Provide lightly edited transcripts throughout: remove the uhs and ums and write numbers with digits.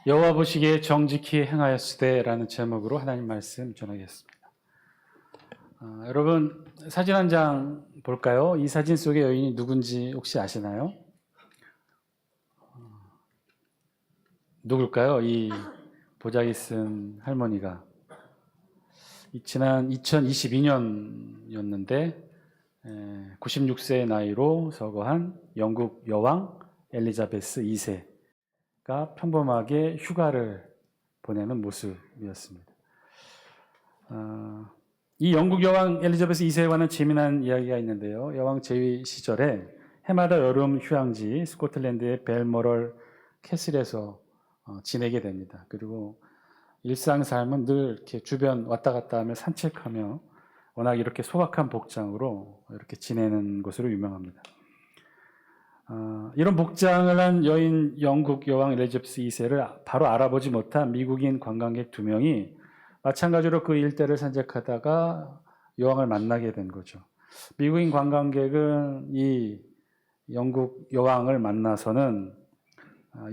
여호와 보시기에 정직히 행하였으되라는 제목으로 하나님 말씀 전하겠습니다. 여러분 사진 한 장 볼까요? 이 사진 속의 여인이 누군지 혹시 아시나요? 누굴까요? 이 보자기 쓴 할머니가 지난 2022년이었는데 96세의 나이로 서거한 영국 여왕 엘리자베스 2세가 평범하게 휴가를 보내는 모습이었습니다. 이 영국 여왕 엘리자베스 2세에 관한 재미난 이야기가 있는데요. 여왕 제위 시절에 해마다 여름 휴양지 스코틀랜드의 벨모럴 캐슬에서 지내게 됩니다. 그리고 일상 삶은 늘 이렇게 주변 왔다 갔다 하며 산책하며 워낙 이렇게 소박한 복장으로 이렇게 지내는 것으로 유명합니다. 이런 복장을 한 여인 영국 여왕 엘리자베스 2세를 바로 알아보지 못한 미국인 관광객 2명이 마찬가지로 그 일대를 산책하다가 여왕을 만나게 된 거죠. 미국인 관광객은 이 영국 여왕을 만나서는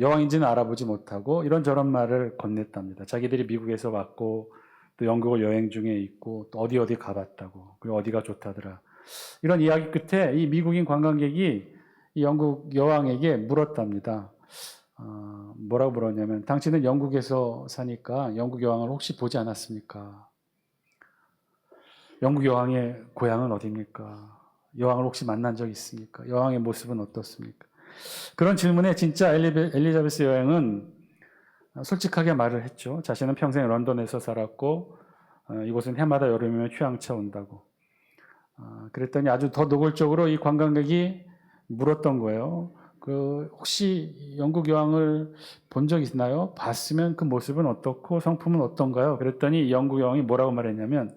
여왕인지는 알아보지 못하고 이런저런 말을 건넸답니다. 자기들이 미국에서 왔고 또 영국을 여행 중에 있고 또 어디 가봤다고, 그리고 어디가 좋다더라. 이런 이야기 끝에 이 미국인 관광객이 이 영국 여왕에게 물었답니다. 뭐라고 물었냐면, 당신은 영국에서 사니까 영국 여왕을 혹시 보지 않았습니까? 영국 여왕의 고향은 어디입니까? 여왕을 혹시 만난 적 있습니까? 여왕의 모습은 어떻습니까? 그런 질문에 진짜 엘리자베스 여왕은 솔직하게 말을 했죠. 자신은 평생 런던에서 살았고 이곳은 해마다 여름이면 휴양차 온다고. 그랬더니 아주 더 노골적으로 이 관광객이 물었던 거예요. 혹시 영국 여왕을 본 적 있나요? 봤으면 그 모습은 어떻고 성품은 어떤가요? 그랬더니 영국 여왕이 뭐라고 말했냐면,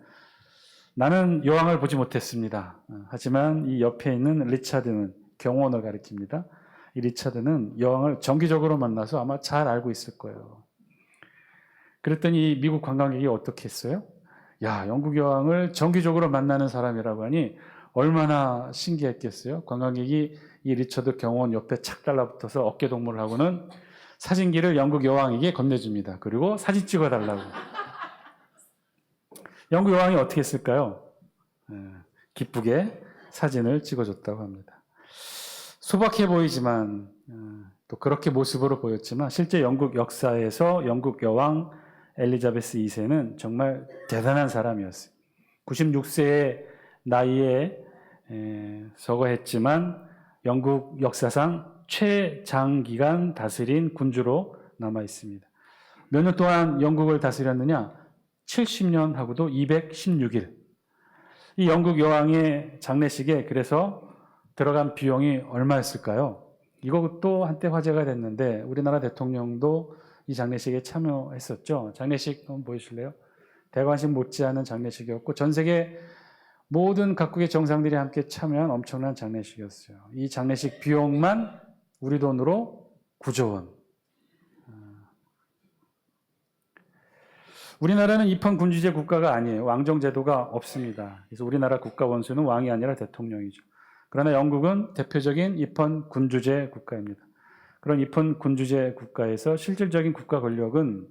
나는 여왕을 보지 못했습니다. 하지만 이 옆에 있는 리차드는, 경호원을 가리킵니다. 이 리차드는 여왕을 정기적으로 만나서 아마 잘 알고 있을 거예요. 그랬더니 미국 관광객이 어떻게 했어요? 야, 영국 여왕을 정기적으로 만나는 사람이라고 하니 얼마나 신기했겠어요? 관광객이 이 리처드 경호원 옆에 착 달라붙어서 어깨동무를 하고는 사진기를 영국 여왕에게 건네줍니다. 그리고 사진 찍어달라고. 영국 여왕이 어떻게 했을까요? 기쁘게 사진을 찍어줬다고 합니다. 소박해 보이지만 또 그렇게 모습으로 보였지만 실제 영국 역사에서 영국 여왕 엘리자베스 2세는 정말 대단한 사람이었어요. 96세의 나이에 서거했지만 영국 역사상 최장기간 다스린 군주로 남아 있습니다. 몇 년 동안 영국을 다스렸느냐? 70년 하고도 216일. 이 영국 여왕의 장례식에 그래서 들어간 비용이 얼마였을까요? 이것도 한때 화제가 됐는데 우리나라 대통령도 이 장례식에 참여했었죠. 장례식 한번 보여주실래요? 대관식 못지않은 장례식이었고 전 세계 모든 각국의 정상들이 함께 참여한 엄청난 장례식이었어요. 이 장례식 비용만 우리 돈으로 9조 원. 우리나라는 입헌군주제 국가가 아니에요. 왕정제도가 없습니다. 그래서 우리나라 국가 원수는 왕이 아니라 대통령이죠. 그러나 영국은 대표적인 입헌군주제 국가입니다. 그런 입헌군주제 국가에서 실질적인 국가 권력은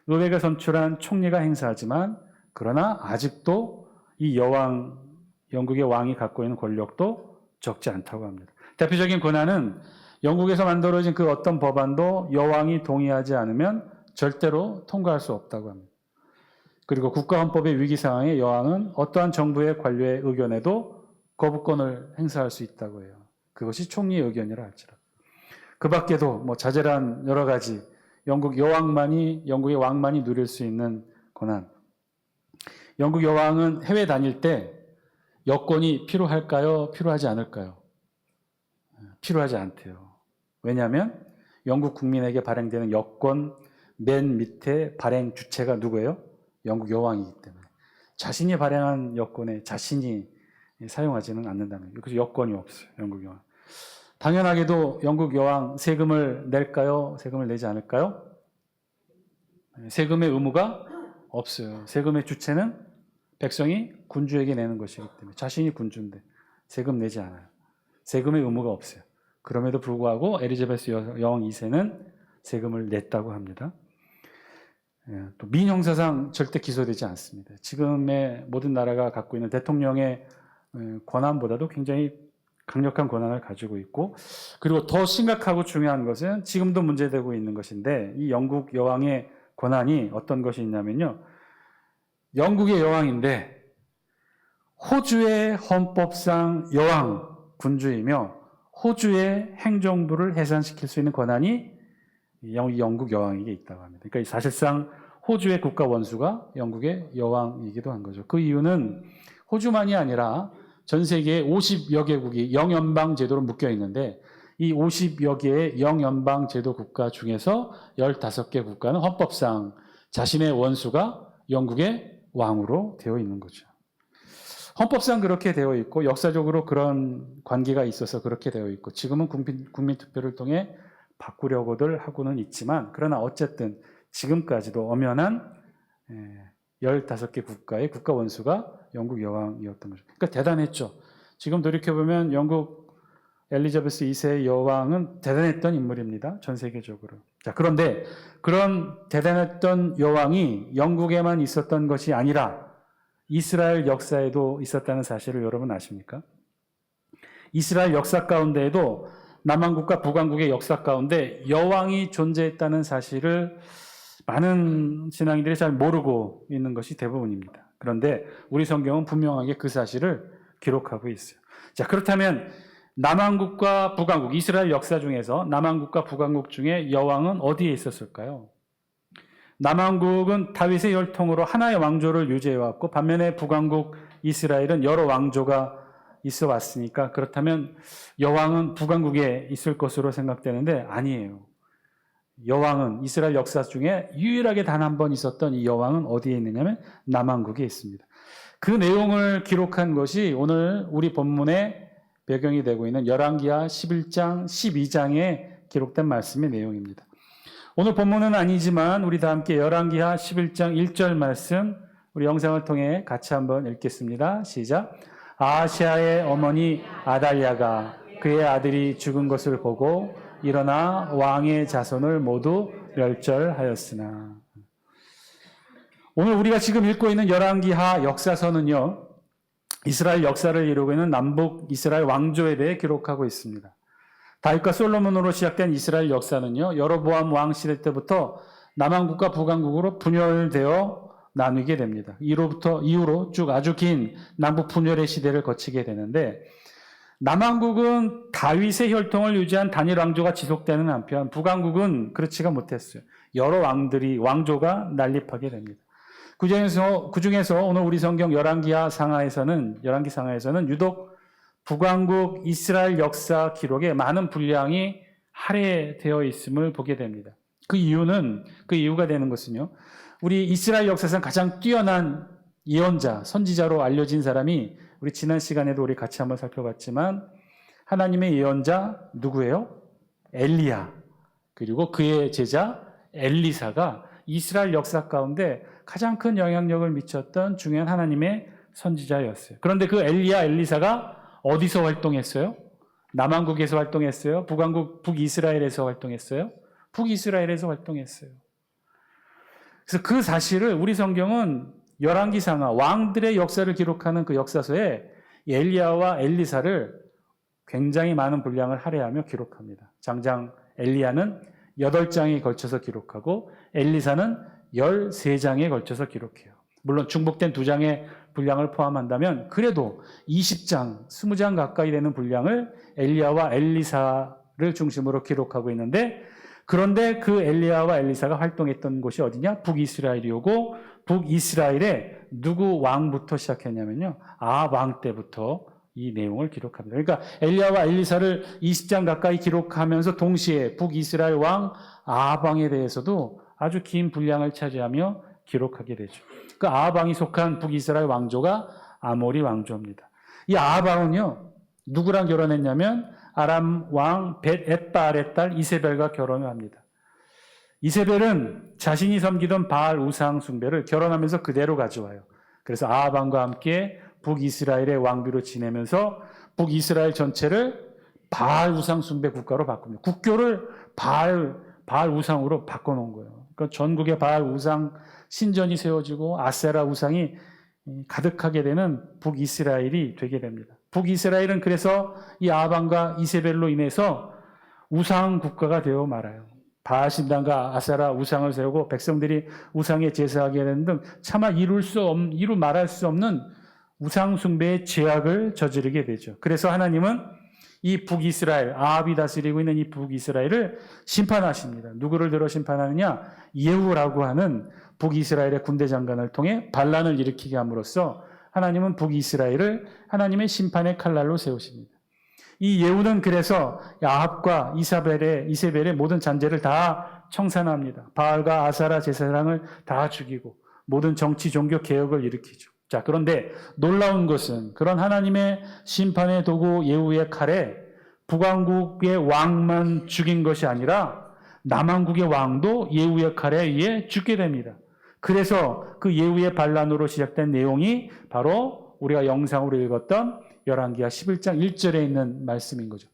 의회가 선출한 총리가 행사하지만 그러나 아직도 이 영국의 왕이 갖고 있는 권력도 적지 않다고 합니다. 대표적인 권한은 영국에서 만들어진 그 어떤 법안도 여왕이 동의하지 않으면 절대로 통과할 수 없다고 합니다. 그리고 국가헌법의 위기 상황에 여왕은 어떠한 정부의 관료의 의견에도 거부권을 행사할 수 있다고 해요. 그것이 총리의 의견이라 할지라도. 그 밖에도 자잘한 여러 가지 영국의 왕만이 누릴 수 있는 권한. 영국 여왕은 해외 다닐 때 여권이 필요할까요? 필요하지 않을까요? 필요하지 않대요. 왜냐하면 영국 국민에게 발행되는 여권 맨 밑에 발행 주체가 누구예요? 영국 여왕이기 때문에 자신이 발행한 여권에 자신이 사용하지는 않는다는 거예요. 그래서 여권이 없어요. 영국 여왕. 당연하게도 영국 여왕 세금을 낼까요? 세금을 내지 않을까요? 세금의 의무가 없어요. 세금의 주체는 백성이 군주에게 내는 것이기 때문에 자신이 군주인데 세금 내지 않아요. 세금의 의무가 없어요. 그럼에도 불구하고 엘리자베스 여왕 2세는 세금을 냈다고 합니다. 또 민형사상 절대 기소되지 않습니다. 지금의 모든 나라가 갖고 있는 대통령의 권한보다도 굉장히 강력한 권한을 가지고 있고, 그리고 더 심각하고 중요한 것은 지금도 문제되고 있는 것인데, 이 영국 여왕의 권한이 어떤 것이 있냐면요, 영국의 여왕인데 호주의 헌법상 여왕 군주이며 호주의 행정부를 해산시킬 수 있는 권한이 영국 여왕에게 있다고 합니다. 그러니까 사실상 호주의 국가 원수가 영국의 여왕이기도 한 거죠. 그 이유는 호주만이 아니라 전 세계의 50여 개국이 영연방 제도로 묶여 있는데, 이 50여 개의 영연방 제도 국가 중에서 15개 국가는 헌법상 자신의 원수가 영국의 왕으로 되어 있는 거죠. 헌법상 그렇게 되어 있고 역사적으로 그런 관계가 있어서 그렇게 되어 있고, 지금은 국민투표를 통해 바꾸려고들 하고는 있지만, 그러나 어쨌든 지금까지도 엄연한 15개 국가의 국가 원수가 영국 여왕이었던 거죠. 그러니까 대단했죠. 지금 돌이켜보면 영국 엘리자베스 2세 여왕은 대단했던 인물입니다. 전 세계적으로. 자, 그런데 그런 대단했던 여왕이 영국에만 있었던 것이 아니라 이스라엘 역사에도 있었다는 사실을 여러분 아십니까? 이스라엘 역사 가운데에도 남왕국과 북왕국의 역사 가운데 여왕이 존재했다는 사실을 많은 신앙인들이 잘 모르고 있는 것이 대부분입니다. 그런데 우리 성경은 분명하게 그 사실을 기록하고 있어요. 자, 그렇다면 남왕국과 북왕국, 이스라엘 역사 중에서 남왕국과 북왕국 중에 여왕은 어디에 있었을까요? 남왕국은 다윗의 혈통으로 하나의 왕조를 유지해왔고, 반면에 북왕국 이스라엘은 여러 왕조가 있어 왔으니까, 그렇다면 여왕은 북왕국에 있을 것으로 생각되는데 아니에요. 여왕은 이스라엘 역사 중에 유일하게 단 한 번 있었던 이 여왕은 어디에 있느냐면 남왕국에 있습니다. 그 내용을 기록한 것이 오늘 우리 본문의 배경이 되고 있는 열왕기하 11장, 12장에 기록된 말씀의 내용입니다. 오늘 본문은 아니지만 우리 다 함께 열왕기하 11장 1절 말씀, 우리 영상을 통해 같이 한번 읽겠습니다. 시작. 아하시아의 어머니 아달랴가 그의 아들이 죽은 것을 보고 일어나 왕의 자손을 모두 멸절하였으나. 오늘 우리가 지금 읽고 있는 열왕기하 역사서는요, 이스라엘 역사를 이루고 있는 남북 이스라엘 왕조에 대해 기록하고 있습니다. 다윗과 솔로몬으로 시작된 이스라엘 역사는요, 여로보암 왕 시대 때부터 남왕국과 북왕국으로 분열되어 나뉘게 됩니다. 이후로 쭉 아주 긴 남북 분열의 시대를 거치게 되는데, 남왕국은 다윗의 혈통을 유지한 단일 왕조가 지속되는 한편 북왕국은 그렇지가 못했어요. 여러 왕조가 난립하게 됩니다. 그중에서 오늘 우리 성경 열왕기 상하에서는 유독 북왕국 이스라엘 역사 기록에 많은 분량이 할애되어 있음을 보게 됩니다. 그 이유가 되는 것은요, 우리 이스라엘 역사상 가장 뛰어난 예언자, 선지자로 알려진 사람이 우리 지난 시간에도 우리 같이 한번 살펴봤지만 하나님의 예언자 누구예요? 엘리야. 그리고 그의 제자 엘리사가 이스라엘 역사 가운데 가장 큰 영향력을 미쳤던 중요한 하나님의 선지자였어요. 그런데 그 엘리사가 어디서 활동했어요? 남왕국에서 활동했어요? 북이스라엘에서 활동했어요? 북이스라엘에서 활동했어요. 그래서 그 사실을 우리 성경은 열왕기상하, 왕들의 역사를 기록하는 그 역사서에 엘리야와 엘리사를 굉장히 많은 분량을 할애하며 기록합니다. 장장 엘리야는 8장에 걸쳐서 기록하고 엘리사는 13장에 걸쳐서 기록해요. 물론 중복된 2장의 분량을 포함한다면 그래도 20장, 20장 가까이 되는 분량을 엘리야와 엘리사를 중심으로 기록하고 있는데, 그런데 그 엘리야와 엘리사가 활동했던 곳이 어디냐? 북이스라엘이오고, 북이스라엘에 누구 왕부터 시작했냐면요, 아합 왕 때부터 이 내용을 기록합니다. 그러니까 엘리야와 엘리사를 20장 가까이 기록하면서 동시에 북이스라엘 왕 아합 왕에 대해서도 아주 긴 분량을 차지하며 기록하게 되죠. 그 아합 왕이 속한 북이스라엘 왕조가 아모리 왕조입니다. 이 아합 왕은요, 누구랑 결혼했냐면 아람 왕 벳-엣바알의 딸 이세벨과 결혼을 합니다. 이세벨은 자신이 섬기던 바알 우상 숭배를 결혼하면서 그대로 가져와요. 그래서 아합 왕과 함께 북이스라엘의 왕비로 지내면서 북이스라엘 전체를 바알 우상 숭배 국가로 바꿉니다. 국교를 바알 바알 우상으로 바꿔놓은 거예요. 그러니까 전국에 바알 우상 신전이 세워지고 아세라 우상이 가득하게 되는 북이스라엘이 되게 됩니다. 북이스라엘은 그래서 이 아합과 이세벨로 인해서 우상 국가가 되어 말아요. 바알 신당과 아세라 우상을 세우고 백성들이 우상에 제사하게 되는 등 차마 이루 말할 수 없는 우상 숭배의 죄악을 저지르게 되죠. 그래서 하나님은 이 북이스라엘, 아합이 다스리고 있는 이 북이스라엘을 심판하십니다. 누구를 들어 심판하느냐? 예후라고 하는 북이스라엘의 군대 장관을 통해 반란을 일으키게 함으로써 하나님은 북이스라엘을 하나님의 심판의 칼날로 세우십니다. 이 예후는 그래서 아합과 이세벨의 모든 잔재를 다 청산합니다. 바알과 아사라 제사장을 다 죽이고 모든 정치 종교 개혁을 일으키죠. 자, 그런데 놀라운 것은 그런 하나님의 심판의 도구 예후의 칼에 북왕국의 왕만 죽인 것이 아니라 남왕국의 왕도 예후의 칼에 의해 죽게 됩니다. 그래서 그 예후의 반란으로 시작된 내용이 바로 우리가 영상으로 읽었던 열왕기하 11장 1절에 있는 말씀인 거죠.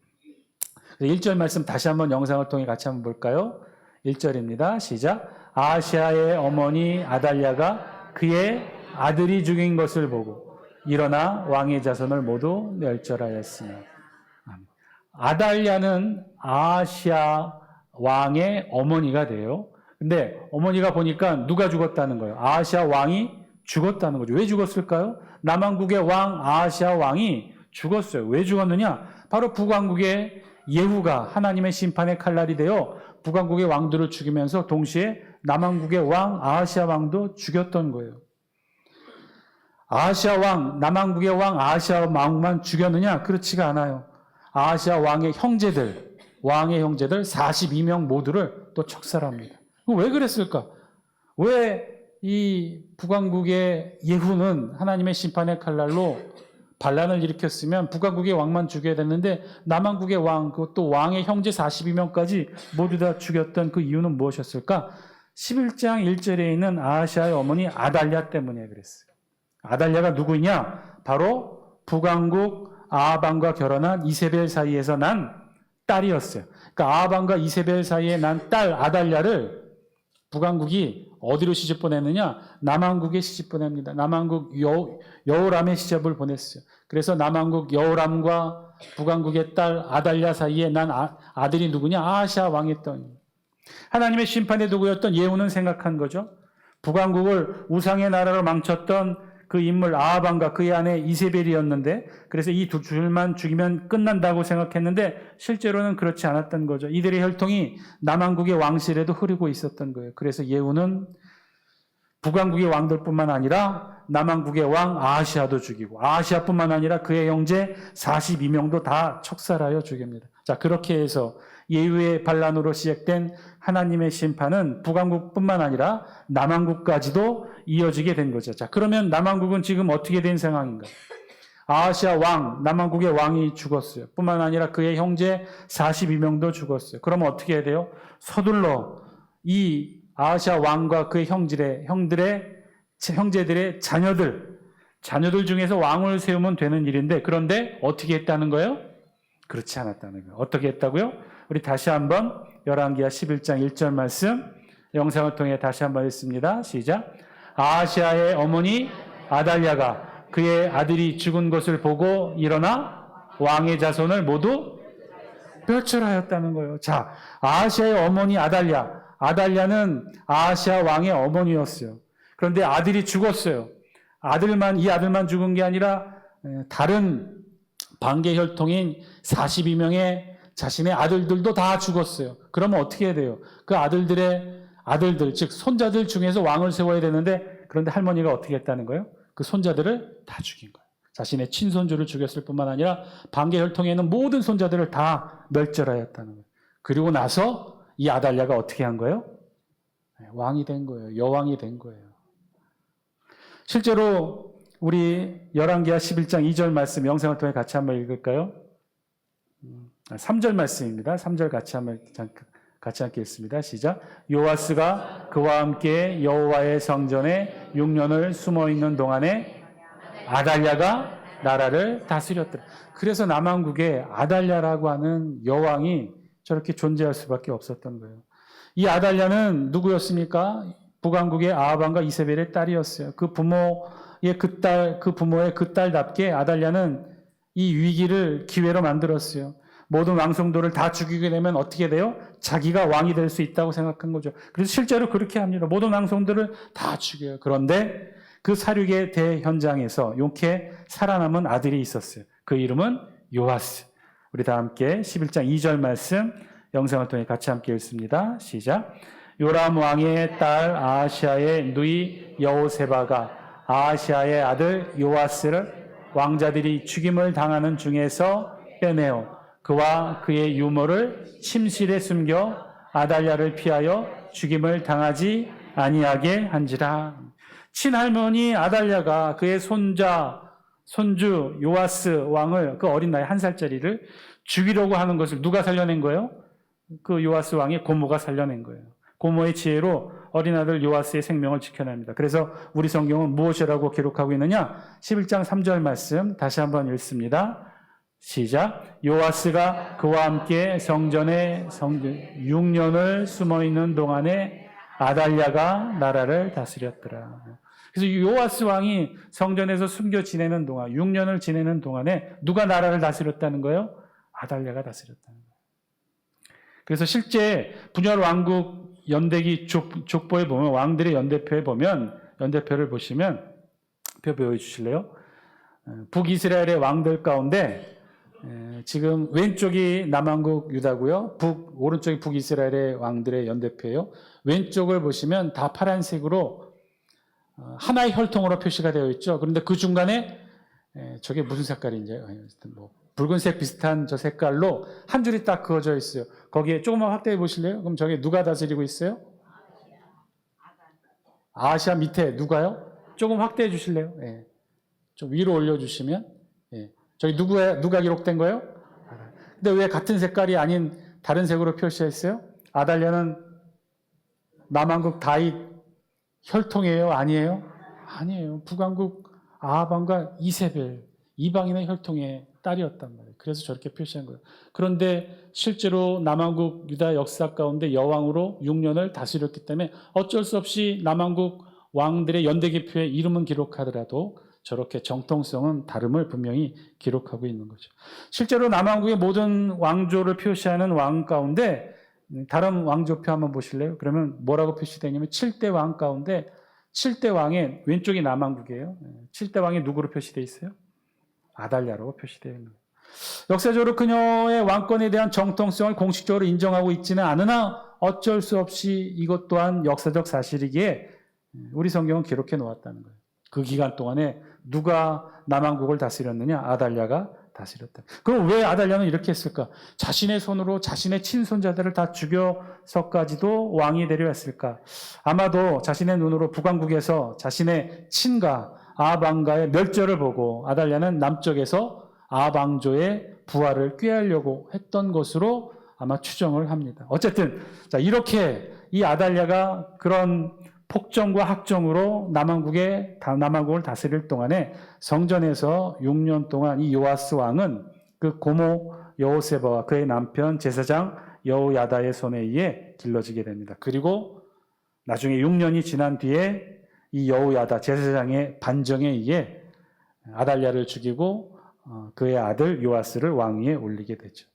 1절 말씀 다시 한번 영상을 통해 같이 한번 볼까요? 1절입니다. 시작. 아하시아의 어머니 아달랴가 그의 아들이 죽인 것을 보고 일어나 왕의 자손을 모두 멸절하였으며. 아달랴는 아하시아 왕의 어머니가 돼요. 근데 어머니가 보니까 누가 죽었다는 거예요? 아하시아 왕이 죽었다는 거죠. 왜 죽었을까요? 남왕국의 왕 아하시아 왕이 죽었어요. 왜 죽었느냐? 바로 북왕국의 예후가 하나님의 심판의 칼날이 되어 북왕국의 왕들을 죽이면서 동시에 남왕국의 왕 아하시아 왕도 죽였던 거예요. 아하시아 왕, 남왕국의 왕 아하시아 왕만 죽였느냐? 그렇지가 않아요. 아하시아 왕의 형제들 42명 모두를 또 척살합니다. 왜 그랬을까? 왜 이 북왕국의 예후는 하나님의 심판의 칼날로 반란을 일으켰으면 북왕국의 왕만 죽여야 됐는데 남왕국의 왕, 그것도 왕의 형제 42명까지 모두 다 죽였던 그 이유는 무엇이었을까? 11장 1절에 있는 아하시아의 어머니 아달랴 때문에 그랬어요. 아달랴가 누구냐? 바로 북왕국 아합왕과 결혼한 이세벨 사이에서 난 딸이었어요. 그러니까 아합왕과 이세벨 사이에 난 딸 아달랴를 북왕국이 어디로 시집 보냈느냐? 남왕국에 시집 보냅니다. 남왕국 여호람의 시집을 보냈어요. 그래서 남왕국 여호람과 북왕국의 딸 아달랴 사이에 난 아들이 누구냐? 아하시아 왕이었던 하나님의 심판의 도구였던 예후는 생각한 거죠. 북왕국을 우상의 나라로 망쳤던 그 인물 아합왕과 그의 아내 이세벨이었는데 그래서 이 두 줄만 죽이면 끝난다고 생각했는데 실제로는 그렇지 않았던 거죠. 이들의 혈통이 남왕국의 왕실에도 흐르고 있었던 거예요. 그래서 예후는 북왕국의 왕들뿐만 아니라 남왕국의 왕 아하시아도 죽이고 아하시아뿐만 아니라 그의 형제 42명도 다 척살하여 죽입니다. 자, 그렇게 해서 예후의 반란으로 시작된 하나님의 심판은 북왕국뿐만 아니라 남왕국까지도 이어지게 된 거죠. 자, 그러면 남왕국은 지금 어떻게 된 상황인가? 아하시아 왕, 남왕국의 왕이 죽었어요. 뿐만 아니라 그의 형제 42명도 죽었어요. 그러면 어떻게 해야 돼요? 서둘러 이 아하시아 왕과 그의 형제들의 자녀들 중에서 왕을 세우면 되는 일인데 그런데 어떻게 했다는 거예요? 그렇지 않았다는 거예요. 어떻게 했다고요? 우리 다시 한번 열왕기하 11장 1절 말씀 영상을 통해 다시 한번 읽습니다. 시작. 아하시아의 어머니 아달랴가 그의 아들이 죽은 것을 보고 일어나 왕의 자손을 모두 멸절하였다는 거예요. 자, 아하시아의 어머니 아달랴는 아하시아 왕의 어머니였어요. 그런데 아들이 죽었어요. 이 아들만 죽은 게 아니라 다른 반개 혈통인 42명의 자신의 아들들도 다 죽었어요. 그러면 어떻게 해야 돼요? 그 아들들, 즉 손자들 중에서 왕을 세워야 되는데 그런데 할머니가 어떻게 했다는 거예요? 그 손자들을 다 죽인 거예요. 자신의 친손주를 죽였을 뿐만 아니라 반개 혈통에 있는 모든 손자들을 다 멸절하였다는 거예요. 그리고 나서 이 아달랴가 어떻게 한 거예요? 왕이 된 거예요. 여왕이 된 거예요. 실제로 우리 열왕기하 11장 2절 말씀 영상을 통해 같이 한번 읽을까요? 3절 말씀입니다. 3절 같이 함께 읽습니다. 시작. 요아스가 그와 함께 여호와의 성전에 6년을 숨어 있는 동안에 아달랴가 나라를 다스렸더라. 그래서 남왕국에 아달랴라고 하는 여왕이 저렇게 존재할 수밖에 없었던 거예요. 이 아달랴는 누구였습니까? 북왕국의 아합 왕과 이세벨의 딸이었어요. 그 부모의 그 딸답게 아달랴는 이 위기를 기회로 만들었어요. 모든 왕성도를 다 죽이게 되면 어떻게 돼요? 자기가 왕이 될 수 있다고 생각한 거죠. 그래서 실제로 그렇게 합니다. 모든 왕성들을 다 죽여요. 그런데 그 사륙의 대현장에서 용케 살아남은 아들이 있었어요. 그 이름은 요아스. 우리 다 함께 11장 2절 말씀 영상을 통해 같이 함께 읽습니다. 시작. 요람 왕의 딸 아하시아의 누이 여호세바가 아하시아의 아들 요아스를 왕자들이 죽임을 당하는 중에서 빼내어 그와 그의 유모를 침실에 숨겨 아달랴를 피하여 죽임을 당하지 아니하게 한지라. 친할머니 아달랴가 그의 손주 요아스 왕을, 그 어린 나이 1살짜리를 죽이려고 하는 것을 누가 살려낸 거예요? 그 요아스 왕의 고모가 살려낸 거예요. 고모의 지혜로 어린 아들 요아스의 생명을 지켜냅니다. 그래서 우리 성경은 무엇이라고 기록하고 있느냐? 11장 3절 말씀 다시 한번 읽습니다. 시작. 요아스가 그와 함께 성전에 6년을 숨어있는 동안에 아달랴가 나라를 다스렸더라. 그래서 요아스 왕이 성전에서 숨겨 지내는 동안, 6년을 지내는 동안에 누가 나라를 다스렸다는 거예요? 아달랴가 다스렸다는 거예요. 그래서 실제 분열 왕국 연대기 족보에 보면, 왕들의 연대표에 보면, 연대표를 보시면, 표 보여주실래요? 북이스라엘의 왕들 가운데 지금 왼쪽이 남왕국 유다고요. 오른쪽이 북이스라엘의 왕들의 연대표예요. 왼쪽을 보시면 다 파란색으로 하나의 혈통으로 표시가 되어 있죠. 그런데 그 중간에 저게 무슨 색깔인지 뭐 붉은색 비슷한 저 색깔로 한 줄이 딱 그어져 있어요. 거기에 조금만 확대해 보실래요? 그럼 저게 누가 다스리고 있어요? 아시아 밑에 누가요? 조금 확대해 주실래요? 예. 좀 위로 올려주시면. 예. 저기 누가 기록된 거예요? 근데 왜 같은 색깔이 아닌 다른 색으로 표시했어요? 아달랴는 남왕국 다윗 혈통이에요? 아니에요? 아니에요. 북왕국 아합 왕과 이세벨 이방인의 혈통의 딸이었단 말이에요. 그래서 저렇게 표시한 거예요. 그런데 실제로 남왕국 유다 역사 가운데 여왕으로 6년을 다스렸기 때문에 어쩔 수 없이 남왕국 왕들의 연대기표에 이름은 기록하더라도 저렇게 정통성은 다름을 분명히 기록하고 있는 거죠. 실제로 남왕국의 모든 왕조를 표시하는 왕 가운데 다른 왕조표 한번 보실래요? 그러면 뭐라고 표시되냐면 7대 왕 가운데 7대 왕의 왼쪽이 남왕국이에요. 7대 왕이 누구로 표시되어 있어요? 아달랴로 표시되어 있는 거예요. 역사적으로 그녀의 왕권에 대한 정통성을 공식적으로 인정하고 있지는 않으나 어쩔 수 없이 이것 또한 역사적 사실이기에 우리 성경은 기록해 놓았다는 거예요. 그 기간 동안에 누가 남왕국을 다스렸느냐? 아달랴가 다스렸다. 그럼 왜 아달랴는 이렇게 했을까? 자신의 손으로 자신의 친손자들을 다 죽여서까지도 왕이 되려 했을까? 아마도 자신의 눈으로 북왕국에서 자신의 친가 아합 왕가의 멸절을 보고 아달랴는 남쪽에서 아합 왕조의 부활을 꾀하려고 했던 것으로 아마 추정을 합니다. 어쨌든 자, 이렇게 이 아달랴가 그런 폭정과 학정으로 남왕국을 다스릴 동안에 성전에서 6년 동안 이 요아스 왕은 그 고모 여호세바와 그의 남편 제사장 여호야다의 손에 의해 길러지게 됩니다. 그리고 나중에 6년이 지난 뒤에 이 여호야다 제사장의 반정에 의해 아달랴를 죽이고 그의 아들 요아스를 왕위에 올리게 되죠.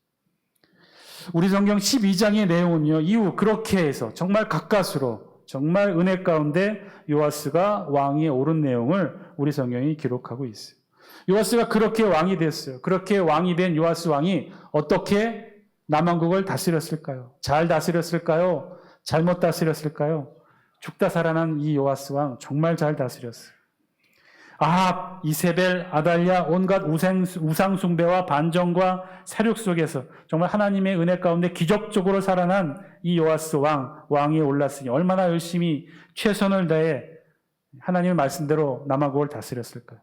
우리 성경 12장의 내용은요, 이후 그렇게 해서 정말 가까스로 정말 은혜 가운데 요아스가 왕위에 오른 내용을 우리 성경이 기록하고 있어요. 요아스가 그렇게 왕이 됐어요. 그렇게 왕이 된 요아스 왕이 어떻게 남왕국을 다스렸을까요? 잘 다스렸을까요? 잘못 다스렸을까요? 죽다 살아난 이 요아스 왕 정말 잘 다스렸어요. 아합, 이세벨, 아달랴 온갖 우상 숭배와 반정과 사륙 속에서 정말 하나님의 은혜 가운데 기적적으로 살아난 이 요아스 왕위에 올랐으니 얼마나 열심히 최선을 다해 하나님의 말씀대로 남왕국을 다스렸을까요?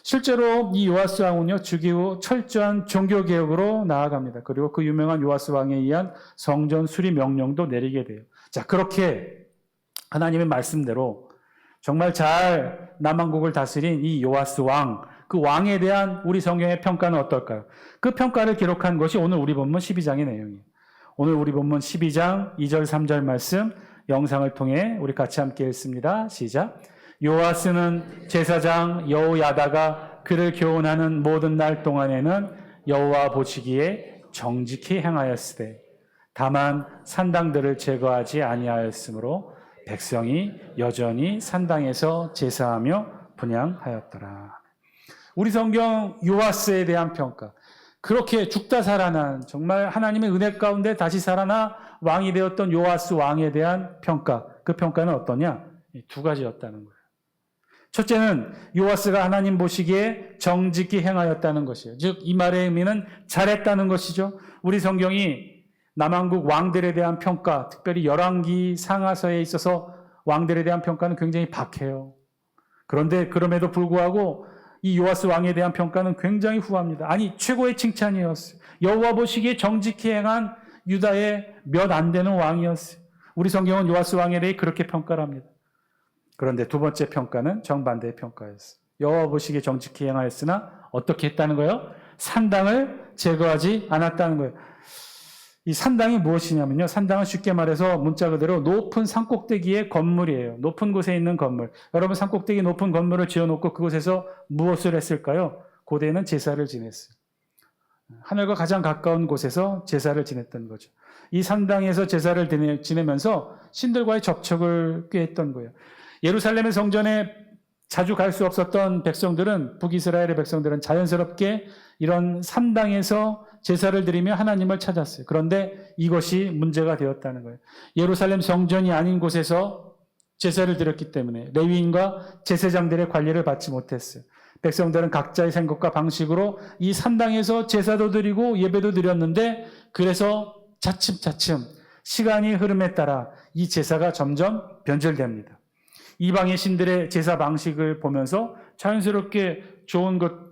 실제로 이 요아스 왕은요, 즉위 후 철저한 종교개혁으로 나아갑니다. 그리고 그 유명한 요아스 왕에 의한 성전 수리 명령도 내리게 돼요. 자, 그렇게 하나님의 말씀대로 정말 잘 남왕국을 다스린 이 요아스 왕, 그 왕에 대한 우리 성경의 평가는 어떨까요? 그 평가를 기록한 것이 오늘 우리 본문 12장의 내용이에요. 오늘 우리 본문 12장 2절 3절 말씀 영상을 통해 우리 같이 함께 읽습니다. 시작. 요아스는 제사장 여호야다가 그를 교훈하는 모든 날 동안에는 여호와 보시기에 정직히 행하였으되 다만 산당들을 제거하지 아니하였으므로 백성이 여전히 산당에서 제사하며 분향하였더라. 우리 성경 요아스에 대한 평가, 그렇게 죽다 살아난 정말 하나님의 은혜 가운데 다시 살아나 왕이 되었던 요아스 왕에 대한 평가, 그 평가는 어떠냐? 두 가지였다는 거예요. 첫째는 요아스가 하나님 보시기에 정직히 행하였다는 것이에요. 즉 이 말의 의미는 잘했다는 것이죠. 우리 성경이 남한국 왕들에 대한 평가, 특별히 열왕기 상하서에 있어서 왕들에 대한 평가는 굉장히 박해요. 그런데 그럼에도 불구하고 이 요아스 왕에 대한 평가는 굉장히 후합니다. 아니, 최고의 칭찬이었어요. 여호와 보시기에 정직히 행한 유다의 몇 안 되는 왕이었어요. 우리 성경은 요아스 왕에 대해 그렇게 평가를 합니다. 그런데 두 번째 평가는 정반대의 평가였어요. 여호와 보시기에 정직히 행하였으나 어떻게 했다는 거예요? 산당을 제거하지 않았다는 거예요. 이 산당이 무엇이냐면요. 산당은 쉽게 말해서 문자 그대로 높은 산꼭대기의 건물이에요. 높은 곳에 있는 건물. 여러분 산꼭대기 높은 건물을 지어놓고 그곳에서 무엇을 했을까요? 고대에는 제사를 지냈어요. 하늘과 가장 가까운 곳에서 제사를 지냈던 거죠. 이 산당에서 제사를 지내면서 신들과의 접촉을 꾀했던 거예요. 예루살렘의 성전에 자주 갈 수 없었던 백성들은, 북이스라엘의 백성들은 자연스럽게 이런 산당에서 제사를 드리며 하나님을 찾았어요. 그런데 이것이 문제가 되었다는 거예요. 예루살렘 성전이 아닌 곳에서 제사를 드렸기 때문에 레위인과 제사장들의 관리를 받지 못했어요. 백성들은 각자의 생각과 방식으로 이 산당에서 제사도 드리고 예배도 드렸는데, 그래서 차츰차츰 시간이 흐름에 따라 이 제사가 점점 변질됩니다. 이방의 신들의 제사 방식을 보면서 자연스럽게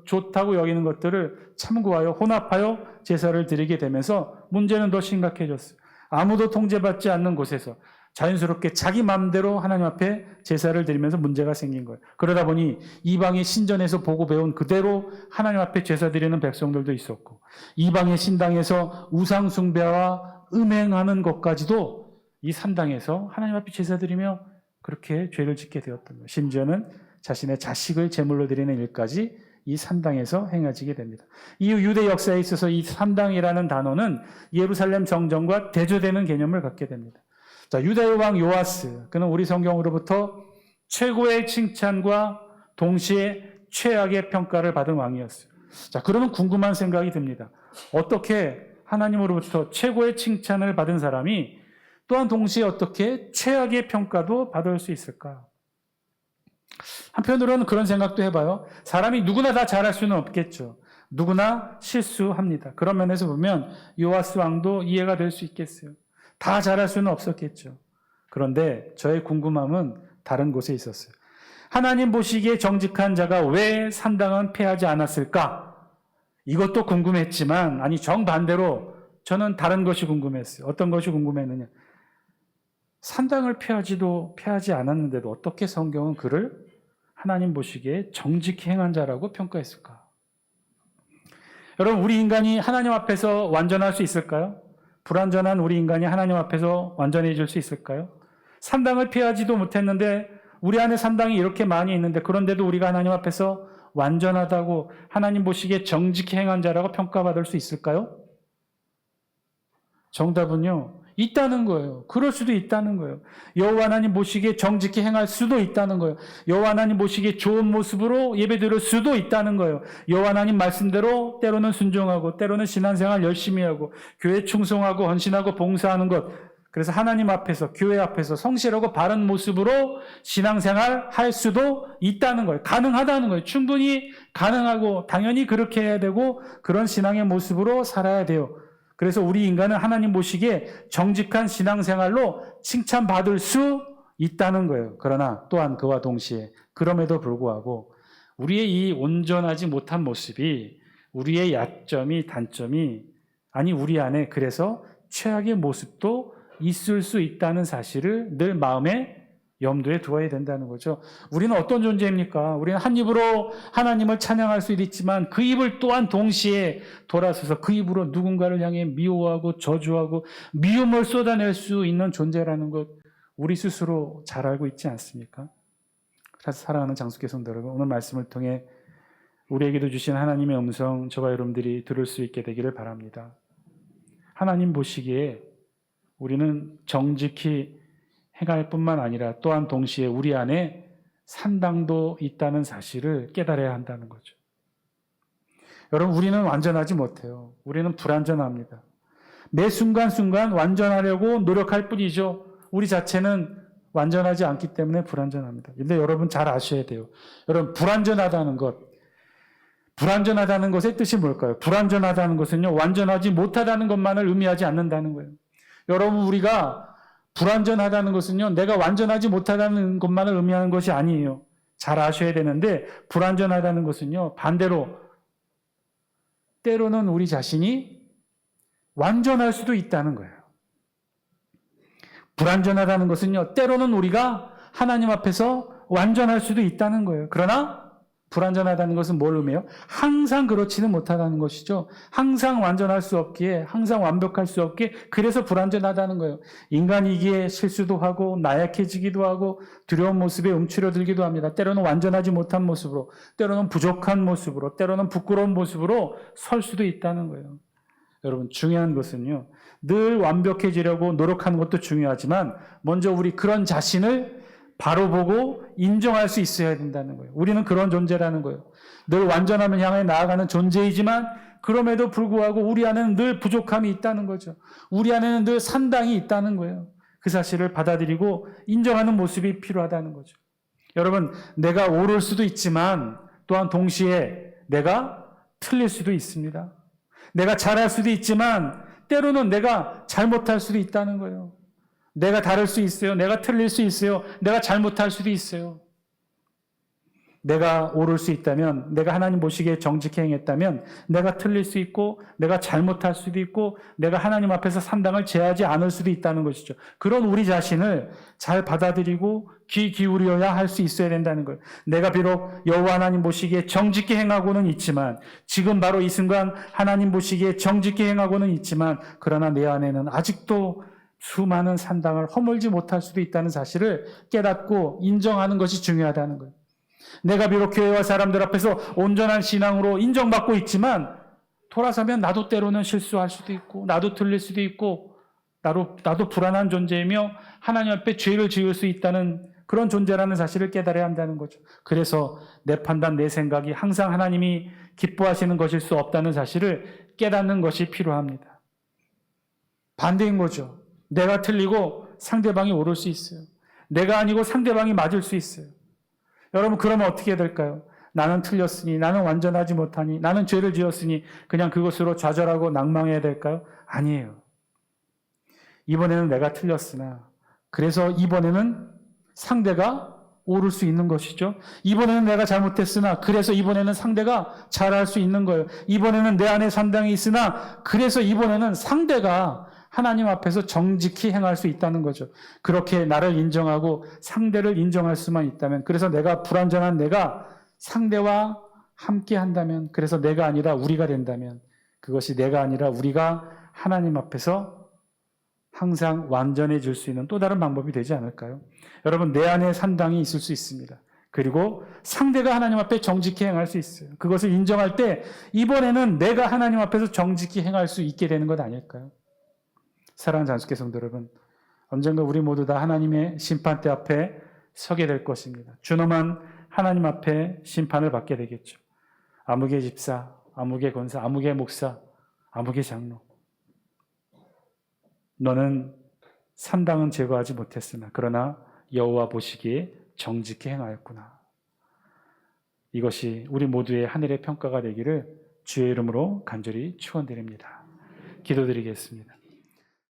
좋다고 여기는 것들을 참고하여 혼합하여 제사를 드리게 되면서 문제는 더 심각해졌어요. 아무도 통제받지 않는 곳에서 자연스럽게 자기 마음대로 하나님 앞에 제사를 드리면서 문제가 생긴 거예요. 그러다 보니 이방의 신전에서 보고 배운 그대로 하나님 앞에 제사 드리는 백성들도 있었고, 이방의 신당에서 우상 숭배와 음행하는 것까지도 이 산당에서 하나님 앞에 제사 드리며 그렇게 죄를 짓게 되었던 거예요. 심지어는 자신의 자식을 제물로 드리는 일까지 이 산당에서 행해지게 됩니다. 이후 유대 역사에 있어서 이 산당이라는 단어는 예루살렘 성전과 대조되는 개념을 갖게 됩니다. 자, 유다의 왕 요아스, 그는 우리 성경으로부터 최고의 칭찬과 동시에 최악의 평가를 받은 왕이었어요. 자, 그러면 궁금한 생각이 듭니다. 어떻게 하나님으로부터 최고의 칭찬을 받은 사람이 또한 동시에 어떻게 최악의 평가도 받을 수 있을까? 한편으로는 그런 생각도 해봐요. 사람이 누구나 다 잘할 수는 없겠죠. 누구나 실수합니다. 그런 면에서 보면 요아스 왕도 이해가 될 수 있겠어요. 다 잘할 수는 없었겠죠. 그런데 저의 궁금함은 다른 곳에 있었어요. 하나님 보시기에 정직한 자가 왜 산당은 패하지 않았을까? 이것도 궁금했지만, 아니 정반대로 저는 다른 것이 궁금했어요. 어떤 것이 궁금했느냐? 산당을 패하지 않았는데도 어떻게 성경은 그를 하나님 보시기에 정직히 행한 자라고 평가했을까? 여러분, 우리 인간이 하나님 앞에서 완전할 수 있을까요? 불완전한 우리 인간이 하나님 앞에서 완전해질 수 있을까요? 산당을 피하지도 못했는데, 우리 안에 산당이 이렇게 많이 있는데, 그런데도 우리가 하나님 앞에서 완전하다고 하나님 보시기에 정직히 행한 자라고 평가받을 수 있을까요? 정답은요, 있다는 거예요. 그럴 수도 있다는 거예요. 여호와 하나님 보시기에 정직히 행할 수도 있다는 거예요. 여호와 하나님 보시기에 좋은 모습으로 예배드릴 수도 있다는 거예요. 여호와 하나님 말씀대로 때로는 순종하고 때로는 신앙생활 열심히 하고 교회 충성하고 헌신하고 봉사하는 것, 그래서 하나님 앞에서 교회 앞에서 성실하고 바른 모습으로 신앙생활 할 수도 있다는 거예요. 가능하다는 거예요. 충분히 가능하고 당연히 그렇게 해야 되고 그런 신앙의 모습으로 살아야 돼요. 그래서 우리 인간은 하나님 보시기에 정직한 신앙생활로 칭찬받을 수 있다는 거예요. 그러나 또한 그와 동시에 그럼에도 불구하고 우리의 이 온전하지 못한 모습이, 우리의 약점이, 단점이, 아니 우리 안에 그래서 최악의 모습도 있을 수 있다는 사실을 늘 마음에 염두에 두어야 된다는 거죠. 우리는 어떤 존재입니까? 우리는 한 입으로 하나님을 찬양할 수도 있지만 그 입을 또한 동시에 돌아서서 그 입으로 누군가를 향해 미워하고 저주하고 미움을 쏟아낼 수 있는 존재라는 것 우리 스스로 잘 알고 있지 않습니까? 그래서 사랑하는 장수교 성도 여러분, 오늘 말씀을 통해 우리에게도 주신 하나님의 음성 저와 여러분들이 들을 수 있게 되기를 바랍니다. 하나님 보시기에 우리는 정직히 행할 뿐만 아니라 또한 동시에 우리 안에 산당도 있다는 사실을 깨달아야 한다는 거죠. 여러분, 우리는 완전하지 못해요. 우리는 불완전합니다. 매 순간순간 완전하려고 노력할 뿐이죠. 우리 자체는 완전하지 않기 때문에 불완전합니다. 그런데 여러분 잘 아셔야 돼요. 여러분, 불완전하다는 것의 뜻이 뭘까요? 불완전하다는 것은요, 완전하지 못하다는 것만을 의미하지 않는다는 거예요. 여러분, 우리가 불완전하다는 것은요, 내가 완전하지 못하다는 것만을 의미하는 것이 아니에요. 잘 아셔야 되는데, 불완전하다는 것은요, 반대로 때로는 우리 자신이 완전할 수도 있다는 거예요. 불완전하다는 것은요, 때로는 우리가 하나님 앞에서 완전할 수도 있다는 거예요. 그러나 불완전하다는 것은 뭘 의미해요? 항상 그렇지는 못하다는 것이죠. 항상 완전할 수 없기에, 항상 완벽할 수 없기에, 그래서 불완전하다는 거예요. 인간이기에 실수도 하고 나약해지기도 하고 두려운 모습에 움츠러들기도 합니다. 때로는 완전하지 못한 모습으로, 때로는 부족한 모습으로, 때로는 부끄러운 모습으로 설 수도 있다는 거예요. 여러분, 중요한 것은요, 늘 완벽해지려고 노력하는 것도 중요하지만 먼저 우리 그런 자신을 바로 보고 인정할 수 있어야 된다는 거예요. 우리는 그런 존재라는 거예요. 늘 완전함을 향해 나아가는 존재이지만 그럼에도 불구하고 우리 안에는 늘 부족함이 있다는 거죠. 우리 안에는 늘 산당이 있다는 거예요. 그 사실을 받아들이고 인정하는 모습이 필요하다는 거죠. 여러분, 내가 옳을 수도 있지만 또한 동시에 내가 틀릴 수도 있습니다. 내가 잘할 수도 있지만 때로는 내가 잘못할 수도 있다는 거예요. 내가 다를 수 있어요. 내가 틀릴 수 있어요. 내가 잘못할 수도 있어요. 내가 옳을 수 있다면, 내가 하나님 보시기에 정직히 행했다면 내가 틀릴 수 있고 내가 잘못할 수도 있고 내가 하나님 앞에서 산당을 제하지 않을 수도 있다는 것이죠. 그런 우리 자신을 잘 받아들이고 귀 기울여야 할 수 있어야 된다는 거예요. 내가 비록 여호와 하나님 보시기에 정직히 행하고는 있지만, 지금 바로 이 순간 하나님 보시기에 정직히 행하고는 있지만, 그러나 내 안에는 아직도 수많은 산당을 허물지 못할 수도 있다는 사실을 깨닫고 인정하는 것이 중요하다는 거예요. 내가 비록 교회와 사람들 앞에서 온전한 신앙으로 인정받고 있지만 돌아서면 나도 때로는 실수할 수도 있고 나도 틀릴 수도 있고 나도 불안한 존재이며 하나님 앞에 죄를 지을 수 있다는 그런 존재라는 사실을 깨달아야 한다는 거죠. 그래서 내 판단, 내 생각이 항상 하나님이 기뻐하시는 것일 수 없다는 사실을 깨닫는 것이 필요합니다. 반대인 거죠. 내가 틀리고 상대방이 옳을 수 있어요. 내가 아니고 상대방이 맞을 수 있어요. 여러분, 그러면 어떻게 해야 될까요? 나는 틀렸으니, 나는 완전하지 못하니, 나는 죄를 지었으니 그냥 그것으로 좌절하고 낭망해야 될까요? 아니에요. 이번에는 내가 틀렸으나 그래서 이번에는 상대가 옳을 수 있는 것이죠. 이번에는 내가 잘못했으나 그래서 이번에는 상대가 잘할 수 있는 거예요. 이번에는 내 안에 산당이 있으나 그래서 이번에는 상대가 하나님 앞에서 정직히 행할 수 있다는 거죠. 그렇게 나를 인정하고 상대를 인정할 수만 있다면, 그래서 내가 불완전한 내가 상대와 함께 한다면, 그래서 내가 아니라 우리가 된다면, 그것이 내가 아니라 우리가 하나님 앞에서 항상 완전해질 수 있는 또 다른 방법이 되지 않을까요? 여러분, 내 안에 산당이 있을 수 있습니다. 그리고 상대가 하나님 앞에 정직히 행할 수 있어요. 그것을 인정할 때 이번에는 내가 하나님 앞에서 정직히 행할 수 있게 되는 것 아닐까요? 사랑하는 장수교 성도 여러분, 언젠가 우리 모두 다 하나님의 심판대 앞에 서게 될 것입니다. 준엄한 하나님 앞에 심판을 받게 되겠죠. 아무개 집사, 아무개 권사, 아무개 목사, 아무개 장로, 너는 산당은 제거하지 못했으나 그러나 여호와 보시기에 정직히 행하였구나. 이것이 우리 모두의 하늘의 평가가 되기를 주의 이름으로 간절히 축원드립니다. 기도드리겠습니다.